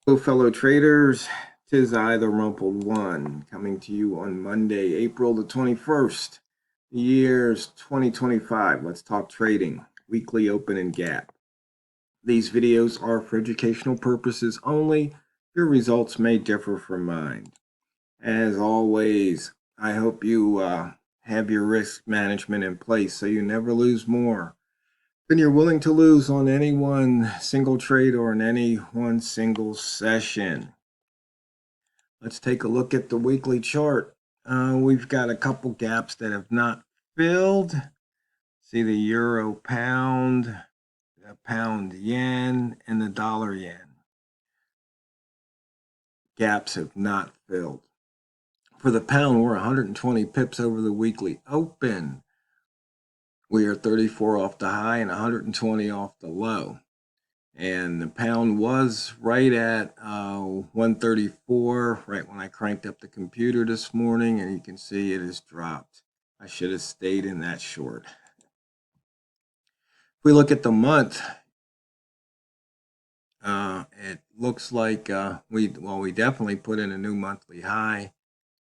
Hello, fellow traders. Tis I, TheRumpledOne, coming to you on Monday, April the 21st. The year's 2025. Let's talk trading, weekly open and gap. These videos are for educational purposes only. Your results may differ from mine. As always, I hope you have your risk management in place so you never lose more than you're willing to lose on any one single trade or in any one single session. Let's take a look at the weekly chart. We've got a couple gaps that have not filled. See the euro pound, the pound yen, and the dollar yen. Gaps have not filled. For the pound, we're 120 pips over the weekly open. We are 34 off the high and 120 off the low. And the pound was right at 134 right when I cranked up the computer this morning, and you can see it has dropped. I should have stayed in that short. If we look at the month, it looks like we definitely put in a new monthly high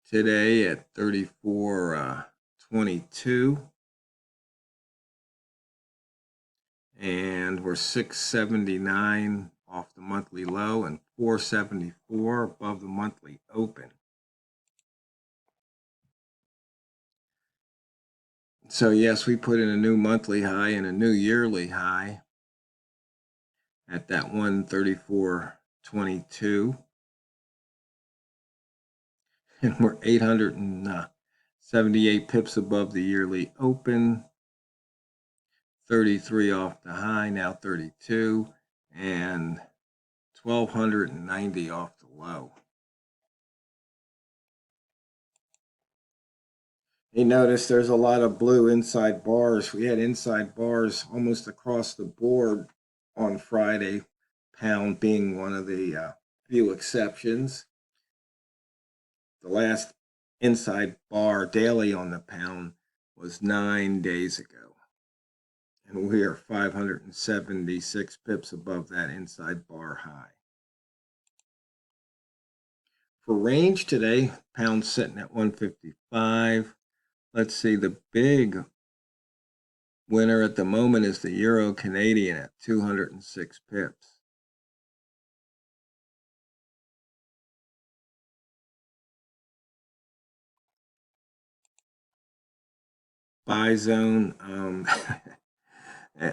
today at 34.22. And we're 679 off the monthly low and 474 above the monthly open. So yes, we put in a new monthly high and a new yearly high at that 134.22. And we're 878 pips above the yearly open, 33 off the high, now 32, and 1,290 off the low. You notice there's a lot of blue inside bars. We had inside bars almost across the board on Friday, pound being one of the few exceptions. The last inside bar daily on the pound was 9 days ago. And we are 576 pips above that inside bar high. For range today, pound sitting at 155. Let's see, the big winner at the moment is the Euro Canadian at 206 pips. Buy zone,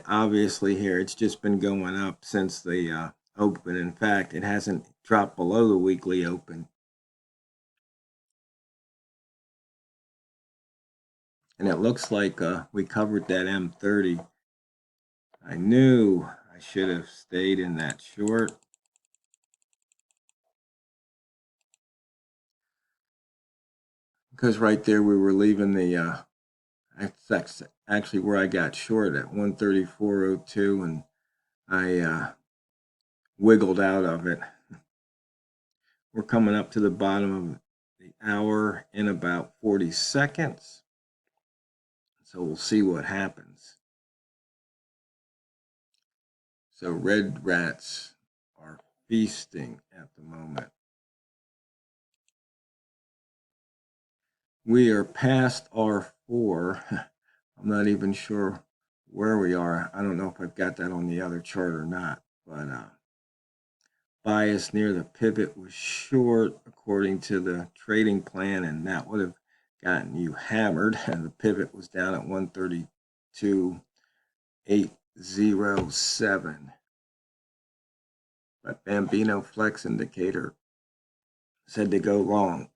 obviously here it's just been going up since the open. In fact, it hasn't dropped below the weekly open. And it looks like we covered that M30. I knew I should have stayed in that short. Because right there we were leaving the, that's actually where I got short at 134.02, and I wiggled out of it. We're coming up to the bottom of the hour in about 40 seconds. So we'll see what happens. So red rats are feasting at the moment. We are past R4. I'm not even sure where we are. I don't know if I've got that on the other chart or not, but bias near the pivot was short according to the trading plan, and that would have gotten you hammered. And the pivot was down at 132.807. But Bambino Flex Indicator said to go long.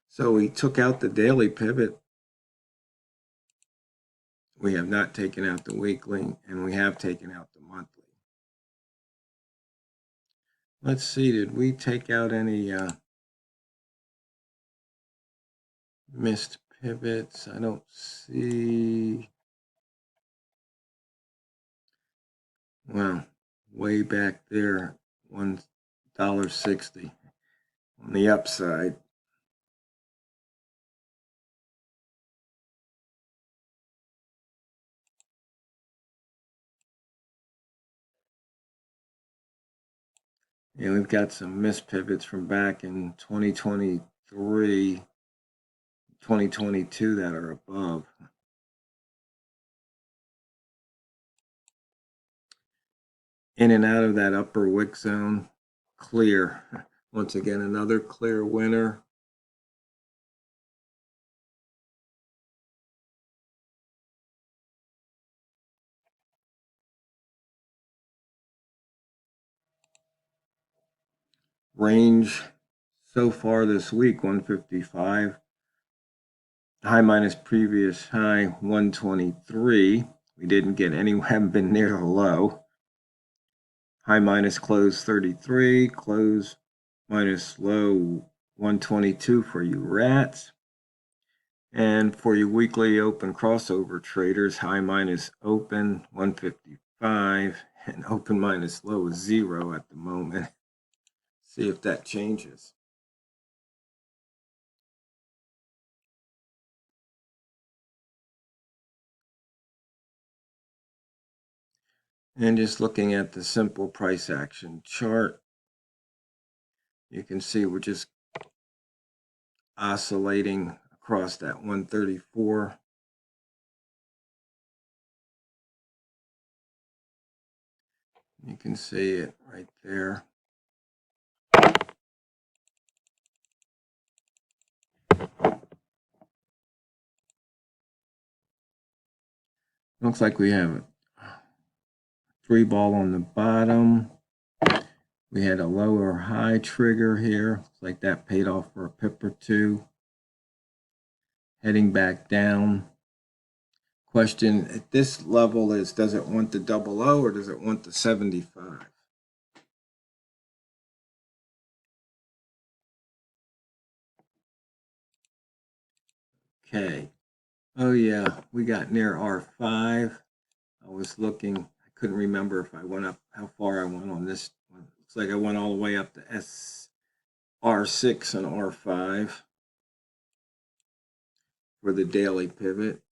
So we took out the daily pivot. We have not taken out the weekly, and we have taken out the monthly. Let's see, did we take out any missed pivots? I don't see. Well, way back there, $1.60 on the upside. And we've got some missed pivots from back in 2023, 2022 that are above. In and out of that upper wick zone, clear. Once again, another clear winner. Range so far this week, 155. High minus previous high, 123. We didn't get any, haven't been near the low. High minus close 33, close minus low 122 for you rats. And for you weekly open crossover traders, high minus open 155 and open minus low is 0 at the moment. See if that changes. And just looking at the simple price action chart, you can see we're just oscillating across that 134. You can see it right there. Looks like we have a 3 ball on the bottom. We had a lower high trigger here. Looks like that paid off for a pip or two. Heading back down. Question at this level is, does it want the 00 or does it want the 75? Okay. Oh yeah, we got near R5. I was looking, I couldn't remember if I went up, how far I went on this one. Looks like I went all the way up to R6 and R5 for the daily pivot.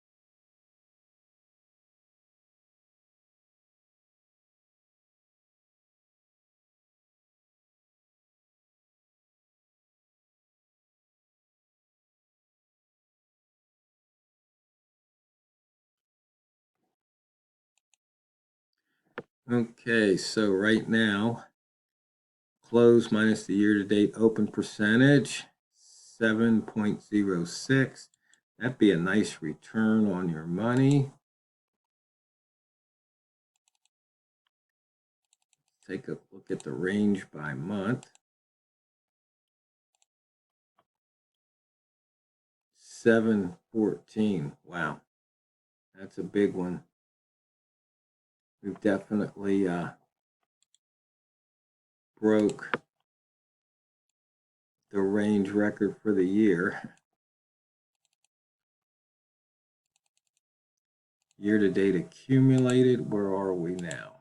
Okay, so right now, close minus the year-to-date open percentage, 7.06. That'd be a nice return on your money. Take a look at the range by month. 714. Wow, that's a big one. We've definitely broke the range record for the year. Year-to-date accumulated, where are we now?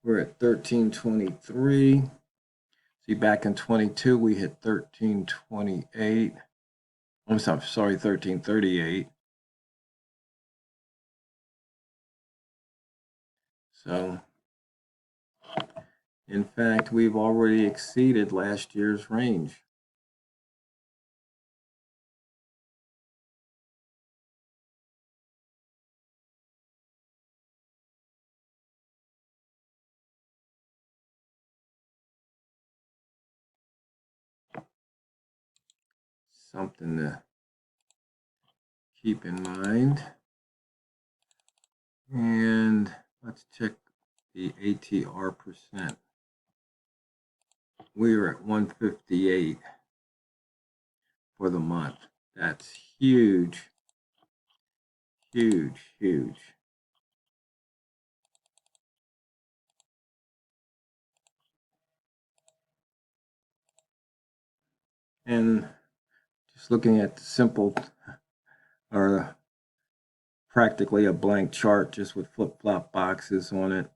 We're at 1323. See, back in 22, we hit 1328. I'm sorry, 1338. So, in fact, we've already exceeded last year's range. Something to keep in mind. And let's check the ATR percent. We are at 158 for the month. That's huge, huge, huge. And just looking at the simple, or practically a blank chart just with flip-flop boxes on it,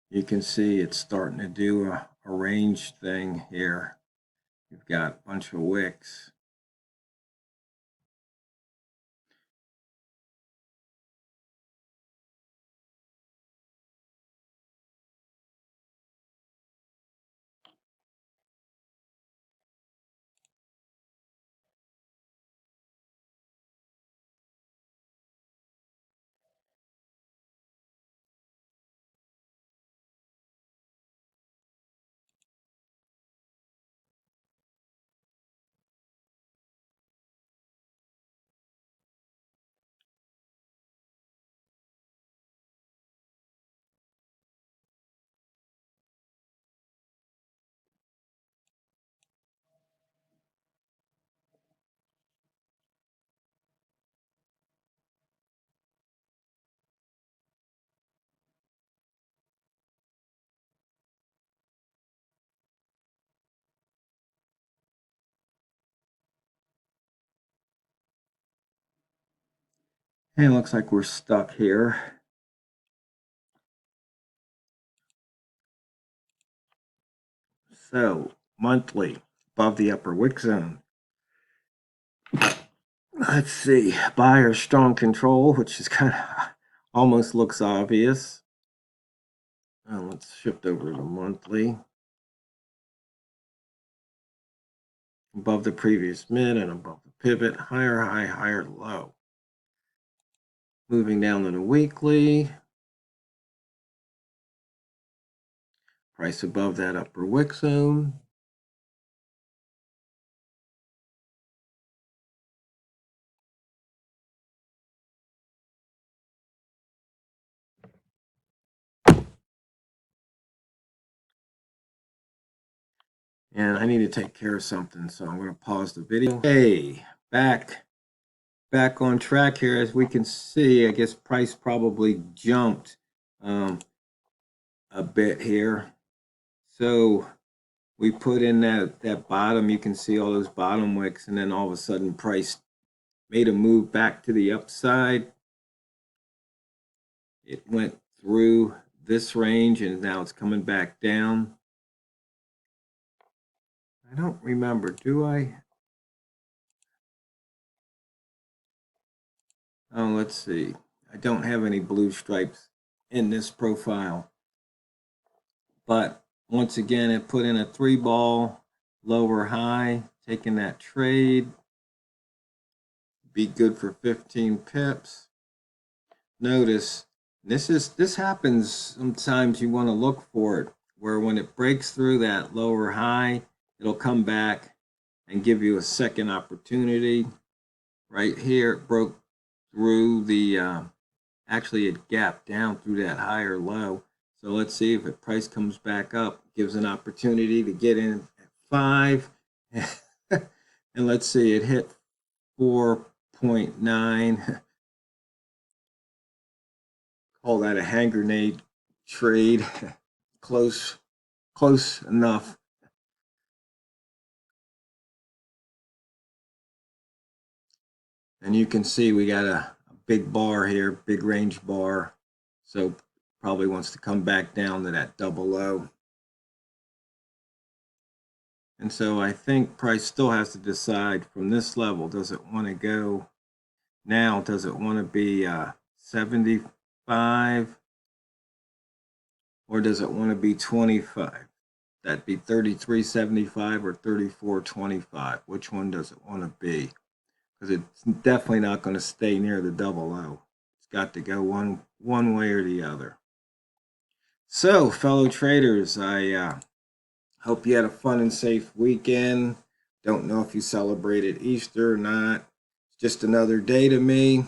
you can see it's starting to do a range thing here. You've got a bunch of wicks. Okay, looks like we're stuck here. So, monthly, above the upper wick zone. Let's see, buyer strong control, which is kind of almost looks obvious. Let's shift over to monthly. Above the previous mid and above the pivot, higher high, higher low. Moving down to the weekly. Price above that upper wick zone. And I need to take care of something, so I'm going to pause the video. Hey, back on track here. As we can see, I guess price probably jumped a bit here. So we put in that bottom. You can see all those bottom wicks, and then all of a sudden price made a move back to the upside. It went through this range, and now it's coming back down. I don't remember, do I? Oh, let's see. I don't have any blue stripes in this profile. But once again, it put in a 3-ball lower high, taking that trade. Be good for 15 pips. Notice this happens sometimes. You want to look for it, where when it breaks through that lower high, it'll come back and give you a second opportunity. Right here, it broke through the actually it gapped down through that higher low. So let's see if the price comes back up, gives an opportunity to get in at 5. And let's see, it hit 4.9. Call that a hand grenade trade. Close enough. And you can see we got a big bar here, big range bar. So probably wants to come back down to that double low. And so I think price still has to decide from this level, does it want to go now? Does it want to be 75? Or does it want to be 25? That'd be 33.75 or 34.25. Which one does it want to be? Because it's definitely not going to stay near the double low. It's got to go one way or the other. So, fellow traders, I hope you had a fun and safe weekend. Don't know if you celebrated Easter or not. It's just another day to me.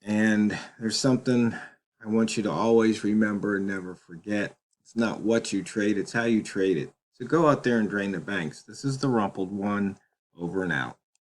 And there's something I want you to always remember and never forget. It's not what you trade, it's how you trade it. So go out there and drain the banks. This is the Rumpled One, over and out.